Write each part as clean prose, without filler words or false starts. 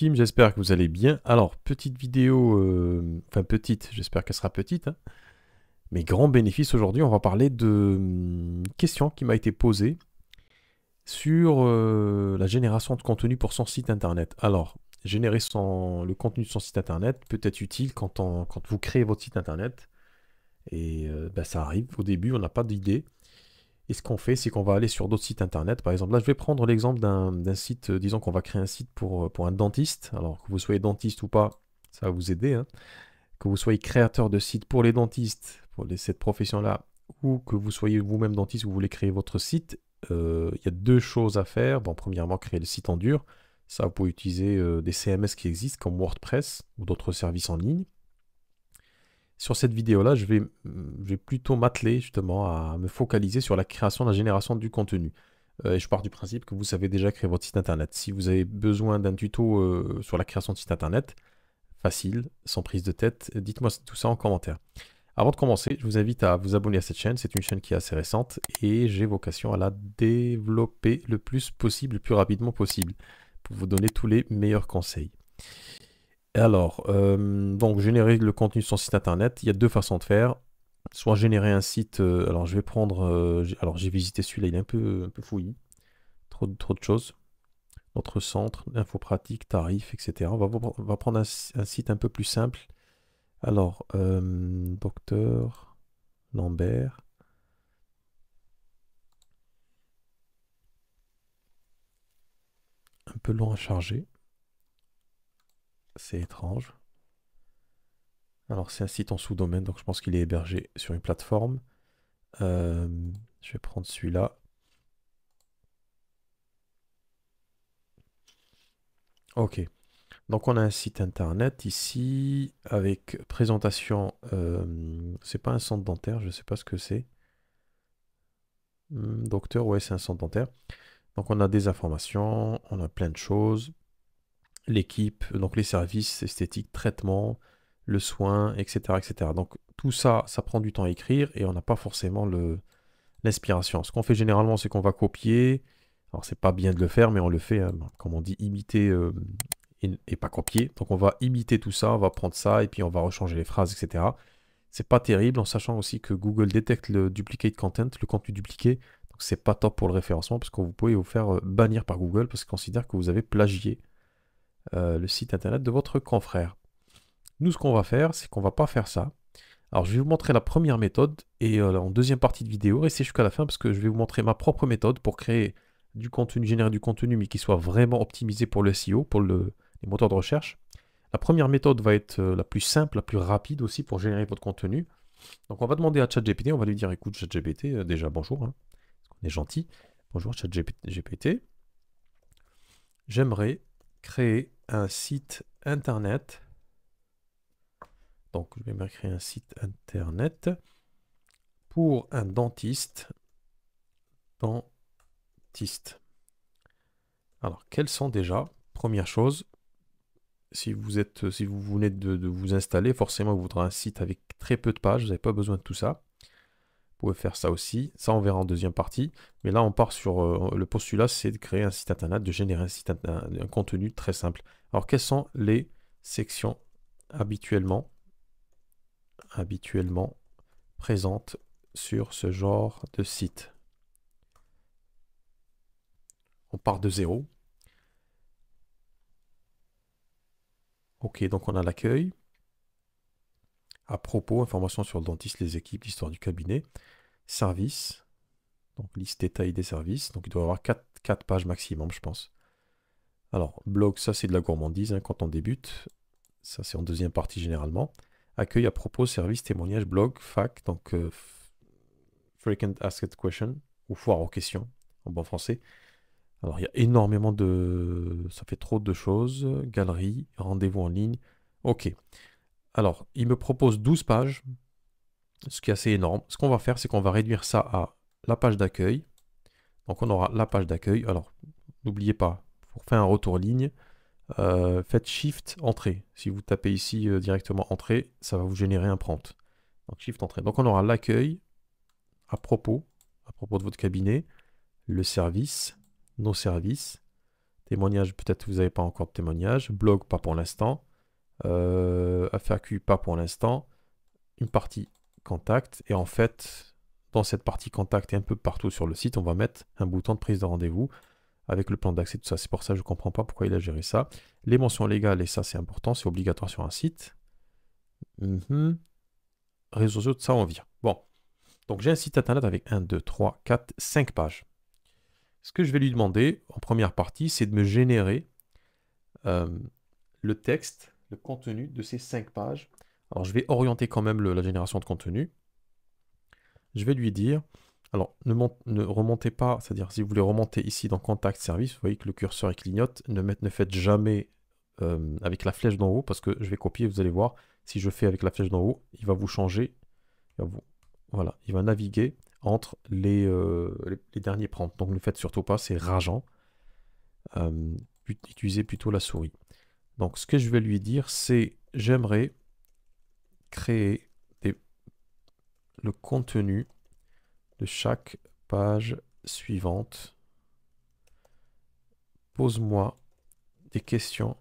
team, j'espère que vous allez bien. Alors, petite vidéo, enfin petite, j'espère qu'elle sera petite, hein. Mais grand bénéfice aujourd'hui, on va parler de question qui m'a été posée sur la génération de contenu pour son site internet. Alors, générer le contenu de son site internet peut être utile quand vous créez votre site internet. Et bah, ça arrive, au début, on n'a pas d'idée. Et ce qu'on fait, c'est qu'on va aller sur d'autres sites internet. Par exemple, là, je vais prendre l'exemple d'un site, disons qu'on va créer un site pour un dentiste. Alors, que vous soyez dentiste ou pas, ça va vous aider, hein. Que vous soyez créateur de site pour les dentistes, cette profession-là, ou que vous soyez vous-même dentiste, vous voulez créer votre site, il y a deux choses à faire. Bon, premièrement, créer le site en dur. Ça, vous pouvez utiliser des CMS qui existent comme WordPress ou d'autres services en ligne. Sur cette vidéo-là, je vais plutôt m'atteler justement à me focaliser sur la création et la génération du contenu. Et je pars du principe que vous savez déjà créer votre site internet. Si vous avez besoin d'un tuto sur la création de site internet, facile, sans prise de tête, dites-moi tout ça en commentaire. Avant de commencer, je vous invite à vous abonner à cette chaîne. C'est une chaîne qui est assez récente et j'ai vocation à la développer le plus possible, le plus rapidement possible, pour vous donner tous les meilleurs conseils. Alors, donc générer le contenu sur son site internet, il y a deux façons de faire. Soit générer un site, alors je vais prendre, alors j'ai visité celui-là, il est un peu fouillis, trop de choses. Notre centre, info pratique, tarifs, etc. On va prendre un site un peu plus simple. Alors, docteur Lambert. Un peu long à charger. C'est étrange. Alors, c'est un site en sous-domaine, donc je pense qu'il est hébergé sur une plateforme. Je vais prendre celui-là. Ok. Donc, on a un site internet ici avec présentation. C'est pas un centre dentaire, je ne sais pas ce que c'est. Docteur, ouais, c'est un centre dentaire. Donc, on a des informations, on a plein de choses. L'équipe, donc les services esthétiques, traitement, le soin, etc., etc. Donc tout ça, ça prend du temps à écrire et on n'a pas forcément l'inspiration. Ce qu'on fait généralement, c'est qu'on va copier. Alors c'est pas bien de le faire, mais on le fait, hein, comme on dit, imiter et pas copier. Donc on va imiter tout ça, on va prendre ça et puis on va rechanger les phrases, etc. C'est pas terrible, en sachant aussi que Google détecte le duplicate content, le contenu dupliqué. Donc c'est pas top pour le référencement parce que vous pouvez vous faire bannir par Google parce qu'il considère que vous avez plagié le site internet de votre confrère. Nous, ce qu'on va faire, c'est qu'on va pas faire ça. Alors, je vais vous montrer la première méthode et en deuxième partie de vidéo, restez jusqu'à la fin parce que je vais vous montrer ma propre méthode pour créer du contenu, générer du contenu, mais qui soit vraiment optimisé pour le SEO, pour les moteurs de recherche. La première méthode va être la plus simple, la plus rapide aussi pour générer votre contenu. Donc, on va demander à ChatGPT, on va lui dire, écoute, ChatGPT, déjà bonjour, hein, on est gentil. Bonjour ChatGPT. J'aimerais créer un site internet. Donc, je vais me créer un site internet pour un dentiste. Dentiste. Alors, quelles sont déjà, première chose, si vous venez de vous installer, forcément, vous voudrez un site avec très peu de pages. Vous n'avez pas besoin de tout ça. Vous pouvez faire ça aussi. Ça, on verra en deuxième partie. Mais là, on part sur le postulat, c'est de créer un site internet, de générer un contenu très simple. Alors, quelles sont les sections habituellement présentes sur ce genre de site? On part de zéro. Ok, donc on a l'accueil. À propos, informations sur le dentiste, les équipes, l'histoire du cabinet. Service. Donc liste détail des services. Donc il doit y avoir 4 pages maximum, je pense. Alors, blog, ça c'est de la gourmandise, hein, quand on débute. Ça c'est en deuxième partie généralement. Accueil à propos, service, témoignage, blog, fac. Donc frequent asked question, ou foire aux questions, en bon français. Alors, il y a énormément de... Ça fait trop de choses. Galerie, rendez-vous en ligne. Ok. Alors, il me propose 12 pages, ce qui est assez énorme. Ce qu'on va faire, c'est qu'on va réduire ça à la page d'accueil. Donc, on aura la page d'accueil. Alors, n'oubliez pas, pour faire un retour ligne, faites Shift Entrée. Si vous tapez ici directement Entrée, ça va vous générer un prompt. Donc, Shift Entrée. Donc, on aura l'accueil à propos de votre cabinet, le service, nos services, Témoignage, peut-être vous n'avez pas encore de témoignage. Blog, pas pour l'instant. FAQ, pas pour l'instant. Une partie contact. Et en fait, dans cette partie contact et un peu partout sur le site, on va mettre un bouton de prise de rendez-vous avec le plan d'accès, tout ça. C'est pour ça que je ne comprends pas pourquoi il a géré ça. Les mentions légales, et ça c'est important, c'est obligatoire sur un site. Réseaux sociaux, ça on vient. Bon, donc j'ai un site internet avec 1, 2, 3, 4, 5 pages. Ce que je vais lui demander en première partie, c'est de me générer le texte, le contenu de ces 5 pages. Alors je vais orienter quand même la génération de contenu. Je vais lui dire, alors ne remontez pas, c'est-à-dire si vous voulez remonter ici dans Contact Service, vous voyez que le curseur il clignote, ne faites jamais avec la flèche d'en haut, parce que je vais copier, vous allez voir, si je fais avec la flèche d'en haut, il va vous changer, voilà, il va naviguer entre les derniers prompts. Donc ne faites surtout pas, c'est rageant. Utilisez plutôt la souris. Donc ce que je vais lui dire, c'est j'aimerais créer le contenu de chaque page suivante. Pose-moi des questions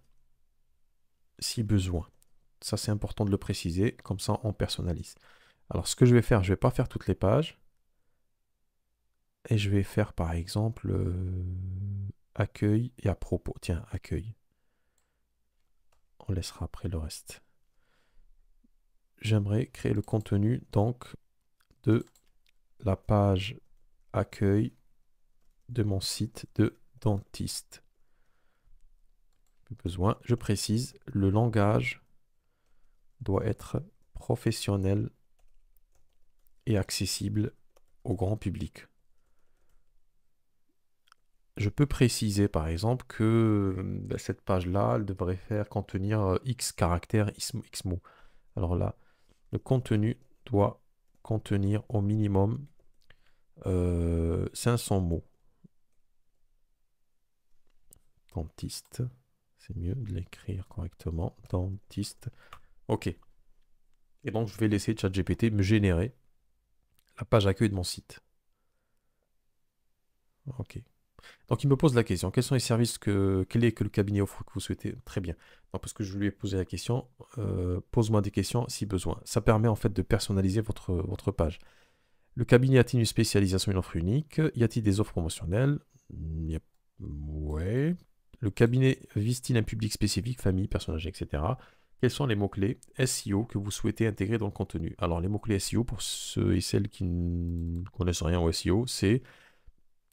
si besoin. Ça, c'est important de le préciser, comme ça on personnalise. Alors, ce que je vais faire, je ne vais pas faire toutes les pages. Et je vais faire, par exemple, accueil et à propos. Tiens, accueil. On laissera après le reste. J'aimerais créer le contenu, donc, de la page accueil de mon site de dentiste. Besoin, je précise, le langage doit être professionnel et accessible au grand public. Je peux préciser par exemple que cette page-là, elle devrait contenir X caractères, X mots. Alors là, le contenu doit contenir au minimum 500 mots. Dentiste, c'est mieux de l'écrire correctement. Dentiste. Ok. Et donc je vais laisser ChatGPT me générer la page accueil de mon site. Ok. Donc il me pose la question, quels sont les services quel est que le cabinet offre que vous souhaitez? Très bien. Donc, parce que je lui ai posé la question, pose-moi des questions si besoin. Ça permet en fait de personnaliser votre page. Le cabinet a-t-il une spécialisation, une offre unique? Y a-t-il des offres promotionnelles? Ouais. Le cabinet vise-t-il un public spécifique, famille, personnages, etc. Quels sont les mots-clés SEO que vous souhaitez intégrer dans le contenu? Alors les mots-clés SEO, pour ceux et celles qui ne connaissent rien au SEO, c'est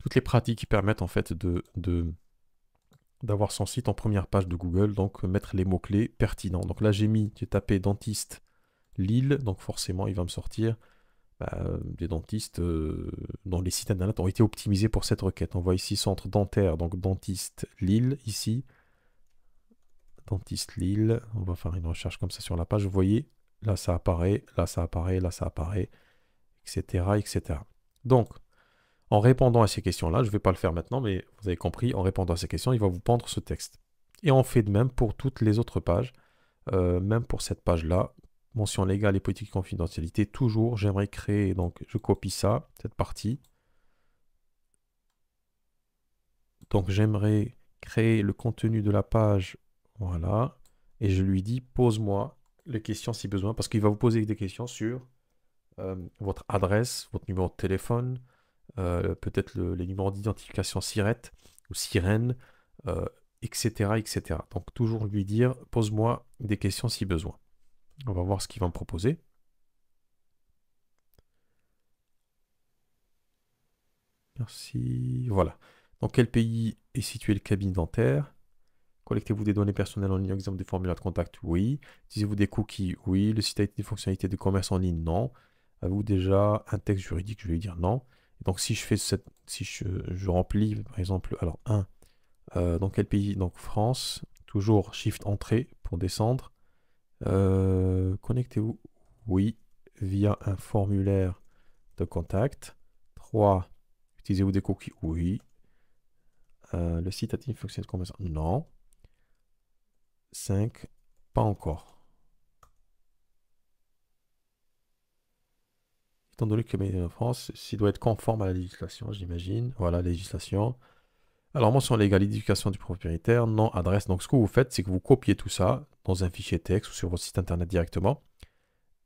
toutes les pratiques qui permettent en fait d'avoir son site en première page de Google, donc mettre les mots-clés pertinents. Donc là, j'ai tapé dentiste Lille, donc forcément, il va me sortir des dentistes dont les sites internet ont été optimisés pour cette requête. On voit ici centre dentaire, donc dentiste Lille, ici. Dentiste Lille, on va faire une recherche comme ça sur la page. Vous voyez, là ça apparaît, là ça apparaît, là ça apparaît, etc. etc. Donc, en répondant à ces questions-là, je ne vais pas le faire maintenant, mais vous avez compris, en répondant à ces questions, il va vous pendre ce texte. Et on fait de même pour toutes les autres pages, même pour cette page-là, mention légale et politique de confidentialité, toujours, j'aimerais créer, donc je copie ça, cette partie. Donc j'aimerais créer le contenu de la page, voilà, et je lui dis, pose-moi les questions si besoin, parce qu'il va vous poser des questions sur votre adresse, votre numéro de téléphone, peut-être les numéros d'identification SIRET ou sirène, etc., etc. Donc toujours lui dire, pose-moi des questions si besoin. On va voir ce qu'il va me proposer. Merci. Voilà. Dans quel pays est situé le cabinet dentaire? Collectez-vous des données personnelles en ligne, exemple des formulaires de contact? Oui. Utilisez-vous des cookies? Oui. Le site a des fonctionnalités de commerce en ligne? Non. Avez-vous déjà un texte juridique? Je vais lui dire non. Et donc si je fais si je remplis par exemple, alors 1, dans quel pays? Donc France, toujours Shift Entrée pour descendre. Connectez-vous? Oui. Via un formulaire de contact. 3. Utilisez-vous des cookies? Oui. Le site a-t-il une fonction de conversion? Non. 5. Pas encore. Étant donné que le cabinet en France, s'il doit être conforme à la législation, j'imagine. Voilà, la législation. Alors, mention légale, identification du propriétaire, nom, adresse. Donc, ce que vous faites, c'est que vous copiez tout ça dans un fichier texte ou sur votre site internet directement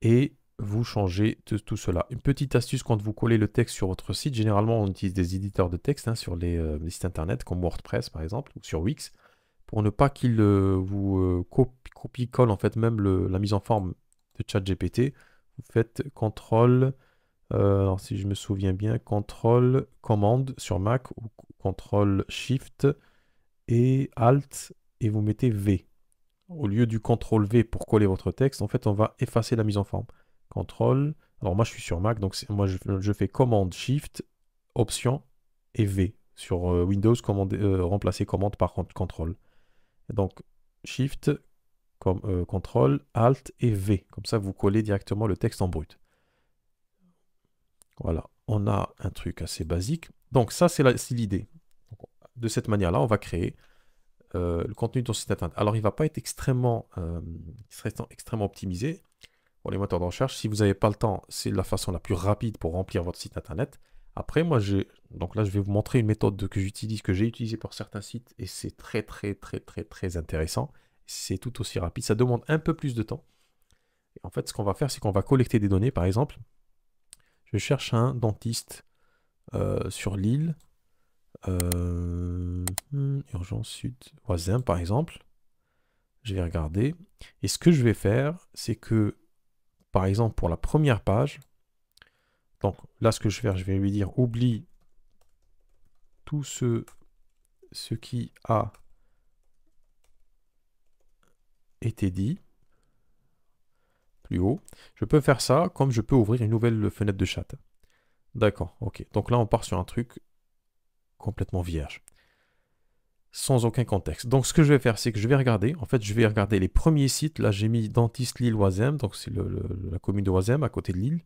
et vous changez tout cela. Une petite astuce quand vous collez le texte sur votre site, généralement, on utilise des éditeurs de texte hein, sur les sites internet comme WordPress par exemple ou sur Wix pour ne pas qu'il vous copie-colle en fait même la mise en forme de ChatGPT. Vous faites CTRL. Alors si je me souviens bien, CTRL, commande sur Mac ou CTRL Shift et Alt et vous mettez V. Au lieu du CTRL V pour coller votre texte, en fait on va effacer la mise en forme. CTRL, alors moi je suis sur Mac, donc moi je fais commande Shift, Option et V. Sur Windows, remplacer commande par CTRL. Donc Shift, CTRL, Alt et V. Comme ça vous collez directement le texte en brut. Voilà, on a un truc assez basique. Donc ça, c'est l'idée. De cette manière-là, on va créer le contenu de ton site internet. Alors, il ne va pas être extrêmement optimisé pour les moteurs de recherche. Si vous n'avez pas le temps, c'est la façon la plus rapide pour remplir votre site internet. Après, donc là, je vais vous montrer une méthode que j'ai utilisée pour certains sites et c'est très, très, très, très, très intéressant. C'est tout aussi rapide. Ça demande un peu plus de temps. Et en fait, ce qu'on va faire, c'est qu'on va collecter des données. Par exemple, je cherche un dentiste sur l'île, Urgence Sud, Oisem par exemple. Je vais regarder. Et ce que je vais faire, c'est que, par exemple, pour la première page, donc là, ce que je vais faire, je vais lui dire oublie tout ce qui a été dit plus haut. Je peux faire ça comme je peux ouvrir une nouvelle fenêtre de chat. D'accord, ok. Donc là, on part sur un truc complètement vierge. Sans aucun contexte. Donc ce que je vais faire, c'est que je vais regarder, en fait je vais regarder les premiers sites, là j'ai mis Dentiste Lille Oisem, donc c'est la commune de Oisem à côté de Lille,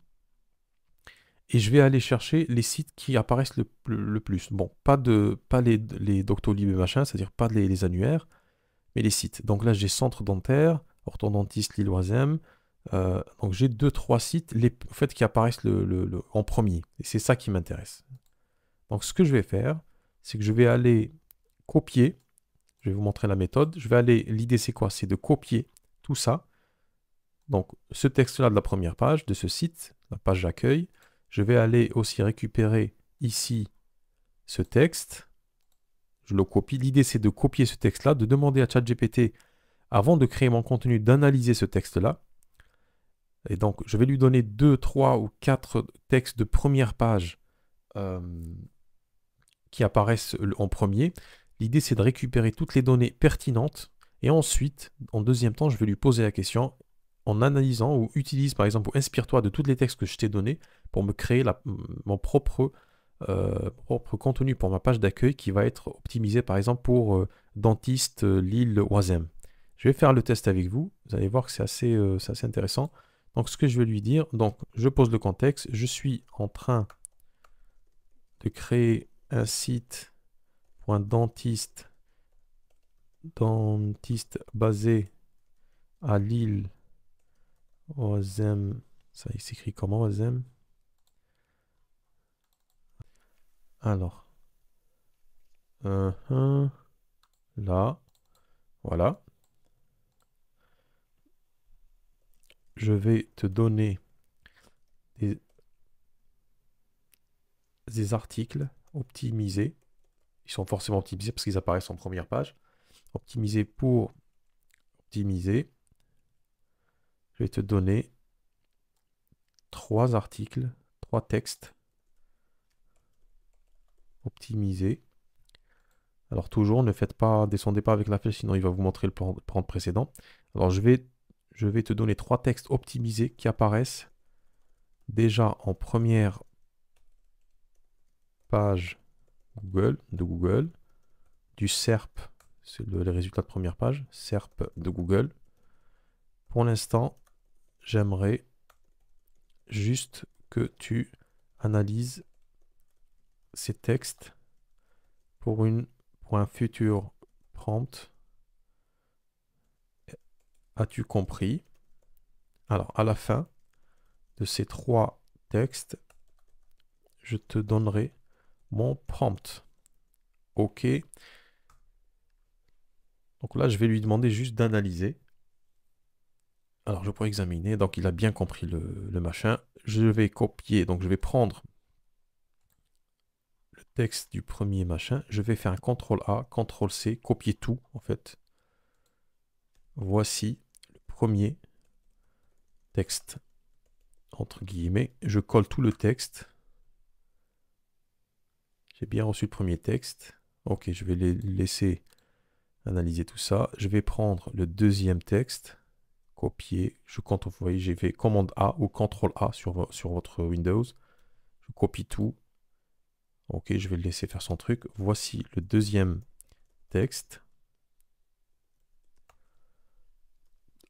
et je vais aller chercher les sites qui apparaissent le plus. Bon, pas les Doctolib et machin, c'est-à-dire pas les annuaires, mais les sites. Donc là j'ai Centre Dentaire, Orthodontiste Lille Oisem, donc j'ai 2-3 sites en fait, qui apparaissent en premier, et c'est ça qui m'intéresse. Donc ce que je vais faire, c'est que je vais aller copier. Je vais vous montrer la méthode. L'idée c'est quoi? C'est de copier tout ça. Donc ce texte-là de la première page, de ce site, la page d'accueil. Je vais aller aussi récupérer ici ce texte. Je le copie. L'idée c'est de copier ce texte-là, de demander à ChatGPT, avant de créer mon contenu, d'analyser ce texte-là. Et donc je vais lui donner 2, 3 ou 4 textes de première page qui apparaissent en premier. L'idée, c'est de récupérer toutes les données pertinentes et ensuite, en deuxième temps, je vais lui poser la question en analysant ou utilise par exemple ou inspire-toi de tous les textes que je t'ai donnés pour me créer mon propre contenu pour ma page d'accueil qui va être optimisé par exemple pour dentiste Lille Oisem. Je vais faire le test avec vous. Vous allez voir que c'est assez intéressant. Donc, ce que je vais lui dire, donc je pose le contexte. Je suis en train de créer un site pour un dentiste basé à Lille, Oisem. Ça, il s'écrit comment, Oisem? Alors, là, voilà. Je vais te donner des articles optimisés. Ils sont forcément optimisés parce qu'ils apparaissent en première page. Optimisés pour optimiser. Je vais te donner 3 articles, 3 textes optimisés. Alors toujours, descendez pas avec la flèche, sinon il va vous montrer le plan précédent. Alors je vais te donner 3 textes optimisés qui apparaissent déjà en première page de Google, du SERP, c'est les résultats de première page, SERP de Google. Pour l'instant, j'aimerais juste que tu analyses ces textes pour un futur prompt. As-tu compris? Alors, à la fin de ces 3 textes, je te donnerai mon prompt. OK. Donc là, je vais lui demander juste d'analyser. Alors, je pourrais examiner. Donc, il a bien compris le machin. Je vais copier. Donc, je vais prendre le texte du premier machin. Je vais faire un CTRL-A, CTRL-C, copier tout, en fait. Voici le premier texte, entre guillemets. Je colle tout le texte. J'ai bien reçu le premier texte. Ok, je vais laisser analyser tout ça. Je vais prendre le deuxième texte, copier. Vous voyez, j'ai fait commande A ou CTRL A sur votre Windows. Je copie tout. Ok, je vais le laisser faire son truc. Voici le deuxième texte.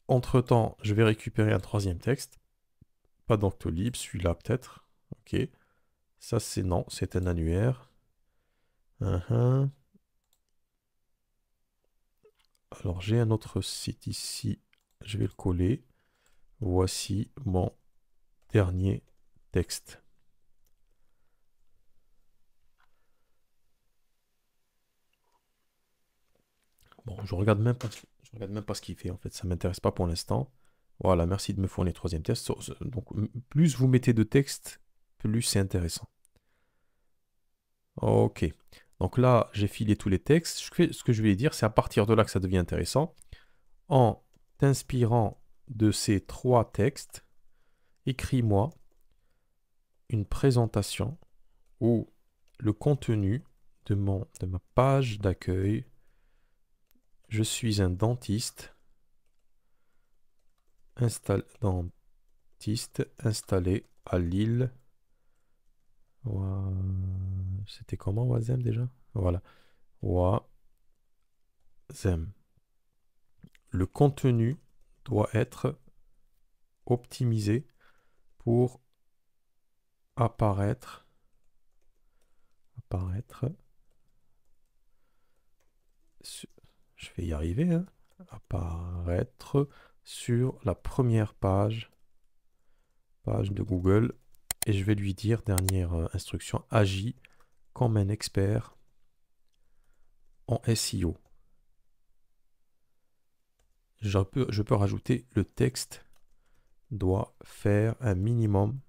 Entre-temps, je vais récupérer un troisième texte. Pas d'Octolib, celui-là peut-être. Ok. Ça, c'est non, c'est un annuaire. Alors, j'ai un autre site ici. Je vais le coller. Voici mon dernier texte. Bon, je regarde même pas, je regarde même pas ce qu'il fait en fait, ça m'intéresse pas pour l'instant. Voilà, merci de me fournir le troisième test. Donc, plus vous mettez de texte, plus c'est intéressant. Ok. Donc là, j'ai filé tous les textes. Ce que je vais dire, c'est à partir de là que ça devient intéressant. En t'inspirant de ces trois textes, écris-moi une présentation où le contenu de ma page d'accueil, je suis un dentiste, installé à Lille. C'était comment Wazem déjà? Voilà. Wazem. Le contenu doit être optimisé pour apparaître. Je vais y arriver, hein. Apparaître sur la première page de Google. Et je vais lui dire, dernière instruction, agis comme un expert en SEO. Je peux rajouter le texte doit faire un minimum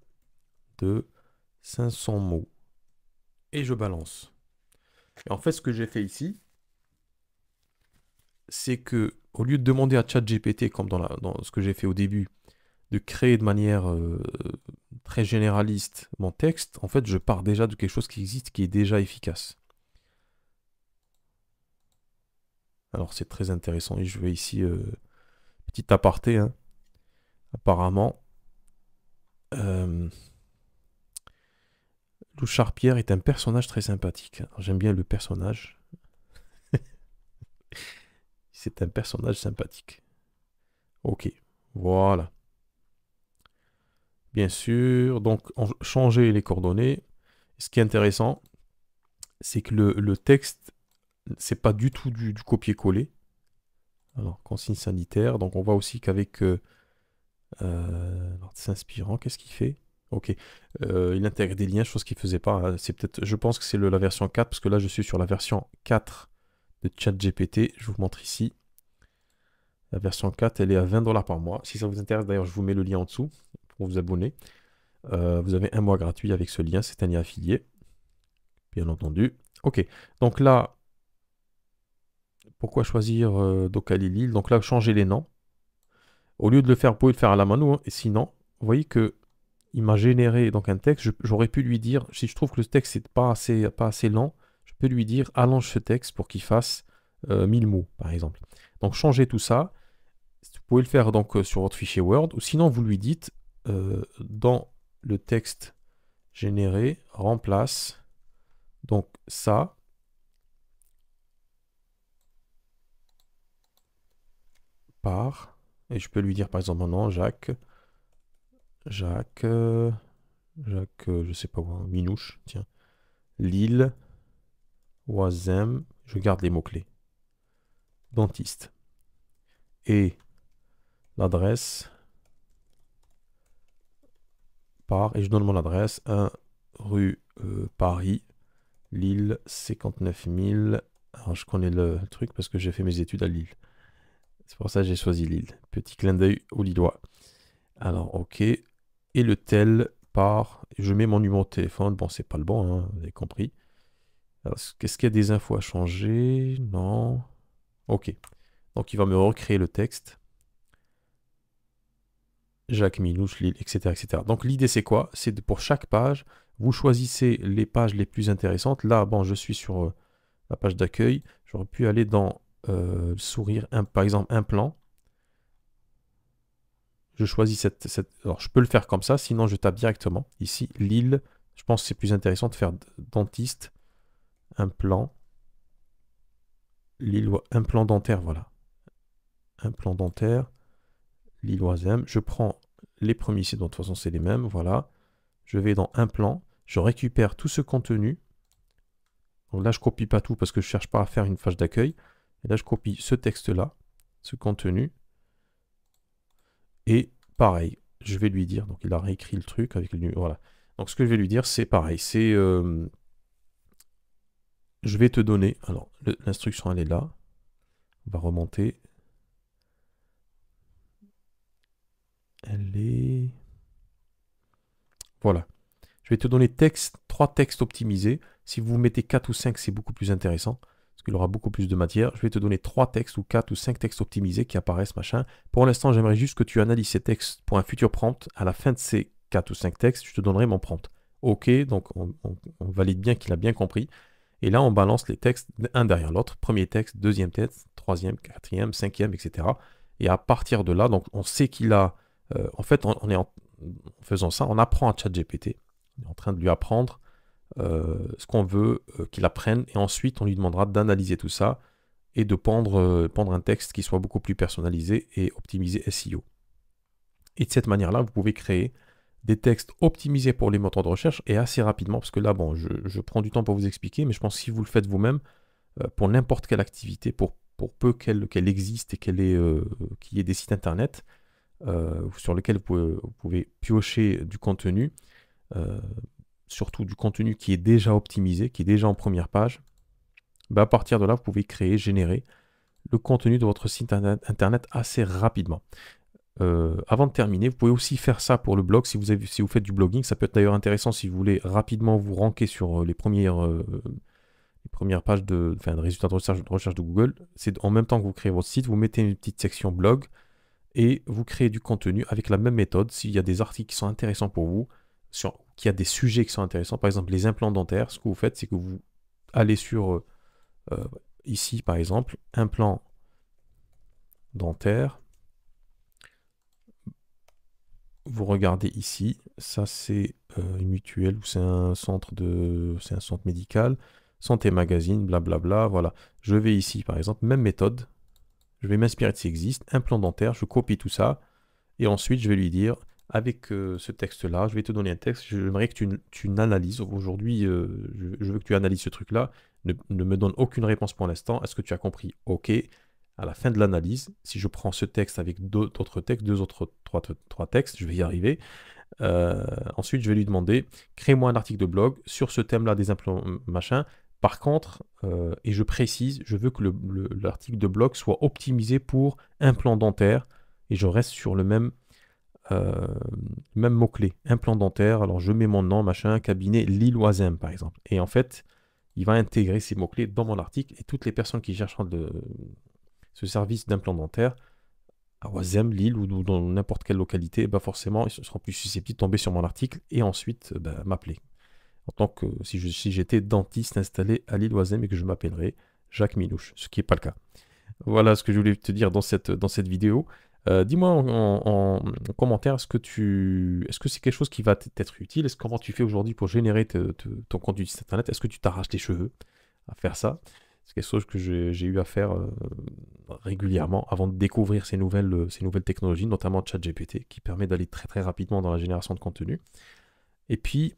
de 500 mots. Et je balance. Et en fait, ce que j'ai fait ici, c'est que au lieu de demander à ChatGPT, comme dans ce que j'ai fait au début, de créer de manière très généraliste mon texte, en fait, je pars déjà de quelque chose qui existe, qui est déjà efficace. Alors, c'est très intéressant. Et je vais ici, petit aparté, hein. Apparemment, Lou Charpierre est un personnage très sympathique. J'aime bien le personnage. C'est un personnage sympathique. Ok, voilà. Bien sûr, donc changer les coordonnées. Ce qui est intéressant, c'est que le texte, c'est pas du tout du copier-coller. Alors, consigne sanitaire. Donc, on voit aussi qu'avec s'inspirant, qu'est-ce qu'il fait? Ok. Il intègre des liens, chose qu'il ne faisait pas, hein. C'est peut-être, je pense que c'est la version 4, parce que là, je suis sur la version 4 de ChatGPT. Je vous montre ici. La version 4, elle est à 20 $ par mois. Si ça vous intéresse, d'ailleurs, je vous mets le lien en dessous pour vous abonner. Vous avez un mois gratuit avec ce lien, c'est un lien affilié, bien entendu. Ok, donc là, pourquoi choisir Docalilil? Donc là, changer les noms. Au lieu de le faire, vous pouvez le faire à la mano, hein. Et sinon, vous voyez que il m'a généré donc un texte. J'aurais pu lui dire, si je trouve que le texte n'est pas assez lent, je peux lui dire allonge ce texte pour qu'il fasse 1000 mots, par exemple. Donc changez tout ça. Vous pouvez le faire donc sur votre fichier Word, ou sinon vous lui dites dans le texte généré, remplace donc ça par, et je peux lui dire par exemple maintenant Jacques, je sais pas quoi, Minouche, tiens, Lille, Oisem, je garde les mots-clés, dentiste. Et l'adresse par, et je donne mon adresse, 1 rue Paris, Lille, 59 000. Alors, je connais le truc parce que j'ai fait mes études à Lille. C'est pour ça que j'ai choisi Lille. Petit clin d'œil aux Lillois. Alors, OK. Et le tel part. Je mets mon numéro de téléphone. Bon, c'est pas le bon, hein, vous avez compris. Qu'est-ce qu'il y a des infos à changer? Non. OK. Donc, il va me recréer le texte. Jacques Minouche, Lille, etc., etc. Donc, l'idée, c'est quoi? C'est pour chaque page, vous choisissez les pages les plus intéressantes. Là, bon, je suis sur la page d'accueil. J'aurais pu aller dans sourire, par exemple, un plan. Je choisis Alors, je peux le faire comme ça, sinon je tape directement. Ici, Lille. Je pense que c'est plus intéressant de faire dentiste, implant, Lillois, implant dentaire, voilà. Implant dentaire, Lilloisem. Je prends les premiers ici, donc de toute façon, c'est les mêmes, voilà. Je vais dans implant, je récupère tout ce contenu. Donc là, je ne copie pas tout parce que je ne cherche pas à faire une page d'accueil. Et là, je copie ce texte-là, ce contenu. Et pareil, je vais lui dire, donc il a réécrit le truc avec le... Voilà. Donc ce que je vais lui dire, c'est pareil, c'est... je vais te donner... Alors, l'instruction, elle est là. On va remonter. Elle est... Voilà. Je vais te donner 3 textes optimisés. Si vous mettez 4 ou 5, c'est beaucoup plus intéressant, parce qu'il aura beaucoup plus de matière. Je vais te donner 3 textes ou 4 ou 5 textes optimisés qui apparaissent, machin. Pour l'instant, j'aimerais juste que tu analyses ces textes pour un futur prompt. À la fin de ces 4 ou 5 textes, je te donnerai mon prompt. OK, donc on valide bien qu'il a bien compris. Et là, on balance les textes un derrière l'autre. Premier texte, deuxième texte, troisième, quatrième, cinquième, etc. Et à partir de là, donc on sait qu'il a... en fait, en faisant ça, on apprend à ChatGPT. On est en train de lui apprendre ce qu'on veut qu'il apprenne. Et ensuite, on lui demandera d'analyser tout ça et de pondre un texte qui soit beaucoup plus personnalisé et optimisé SEO. Et de cette manière-là, vous pouvez créer des textes optimisés pour les moteurs de recherche et assez rapidement, parce que là, bon, je prends du temps pour vous expliquer, mais je pense que si vous le faites vous-même, pour n'importe quelle activité, pour peu qu'elle existe et qu'il y ait des sites internet sur lesquels vous pouvez piocher du contenu, surtout du contenu qui est déjà optimisé, qui est déjà en première page, bah à partir de là, vous pouvez créer, générer le contenu de votre site internet assez rapidement. Avant de terminer, vous pouvez aussi faire ça pour le blog si vous faites du blogging. Ça peut être d'ailleurs intéressant si vous voulez rapidement vous ranker sur les premières pages de résultats de recherche de Google. C'est en même temps que vous créez votre site, vous mettez une petite section blog et vous créez du contenu avec la même méthode. S'il y a des articles qui sont intéressants pour vous, qu'il y a des sujets qui sont intéressants, par exemple les implants dentaires, ce que vous faites, c'est que vous allez sur ici par exemple, implant dentaire. Vous regardez ici, ça c'est une mutuelle ou c'est un centre médical, santé magazine, blablabla, voilà. Je vais ici par exemple, même méthode, je vais m'inspirer de ce qui existe, implant dentaire, je copie tout ça, et ensuite je vais lui dire, avec ce texte-là, je vais te donner un texte, j'aimerais que tu n'analyses, aujourd'hui je veux que tu analyses ce truc-là, ne me donne aucune réponse pour l'instant, est-ce que tu as compris? OK. À la fin de l'analyse, si je prends ce texte avec d'autres textes, trois textes, je vais y arriver. Ensuite, je vais lui demander, crée-moi un article de blog sur ce thème-là des implants machin. Par contre, et je précise, je veux que l'article de blog soit optimisé pour implant dentaire et je reste sur le même mot-clé, implant dentaire. Alors, je mets mon nom, machin, cabinet Lilloisem, par exemple. Et en fait, il va intégrer ces mots-clés dans mon article et toutes les personnes qui chercheront ce service d'implant dentaire à Oisem, Lille ou dans n'importe quelle localité, bah forcément, ils seront plus susceptibles de tomber sur mon article et ensuite m'appeler. En tant que si j'étais dentiste installé à Lille Oisem et que je m'appellerais Jacques Minouche, ce qui n'est pas le cas. Voilà ce que je voulais te dire dans cette vidéo. Dis-moi en commentaire, est-ce que c'est quelque chose qui va t'être utile? Comment tu fais aujourd'hui pour générer ton contenu site internet? Est-ce que tu t'arraches les cheveux à faire ça? C'est quelque chose que j'ai eu à faire régulièrement avant de découvrir ces nouvelles technologies, notamment ChatGPT, qui permet d'aller très très rapidement dans la génération de contenu. Et puis,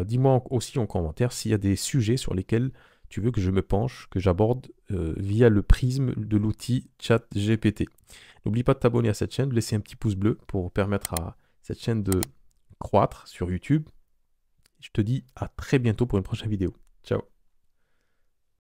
dis-moi aussi en commentaire s'il y a des sujets sur lesquels tu veux que je me penche, que j'aborde via le prisme de l'outil ChatGPT. N'oublie pas de t'abonner à cette chaîne, de laisser un petit pouce bleu pour permettre à cette chaîne de croître sur YouTube. Je te dis à très bientôt pour une prochaine vidéo. Ciao.